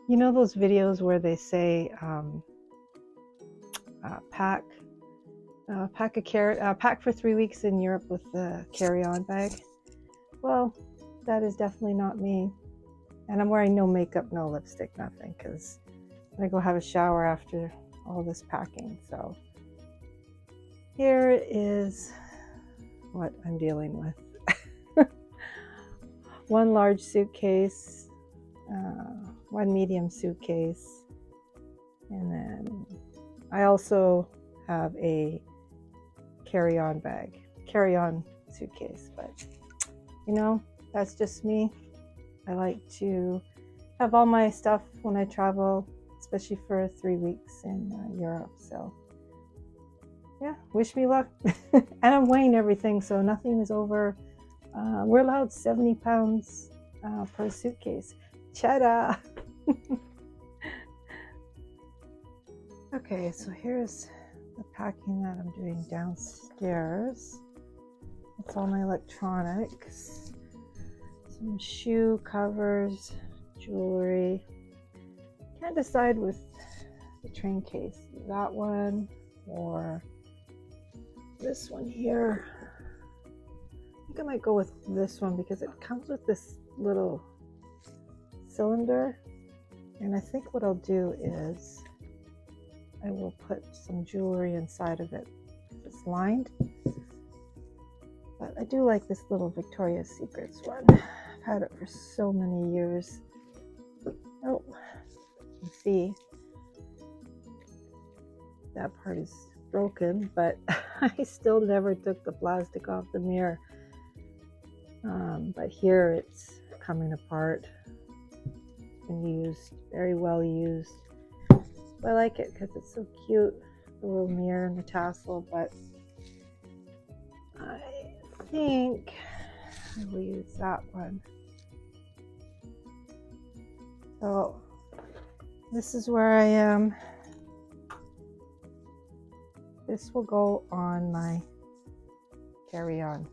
You know those videos where they say pack pack for 3 weeks in Europe with the carry-on bag? Well, that is definitely not me. And I'm wearing no makeup, no lipstick, nothing, because I'm gonna go have a shower after all this packing. So here is what I'm dealing with. One large suitcase, one medium suitcase, and then I also have a carry-on suitcase, but you know, that's just me. I like to have all my stuff when I travel, especially for 3 weeks in Europe. So yeah, wish me luck. And I'm weighing everything, so nothing is over. We're allowed 70 pounds per suitcase. Cheddar! Okay, so here's the packing that I'm doing downstairs. It's all my electronics, some shoe covers, jewelry. Can't decide with the train case, that one or this one here. I think I might go with this one because it comes with this little cylinder, and I think what I'll do is I will put some jewelry inside of it. It's lined, but I do like this little Victoria's Secrets one. I've had it for so many years. Oh, you can see that part is broken, but I still never took the plastic off the mirror. But here it's coming apart. It's been used, very well used. I like it because it's so cute, the little mirror and the tassel, but I think I will use that one. So this is where I am. This will go on my carry-on.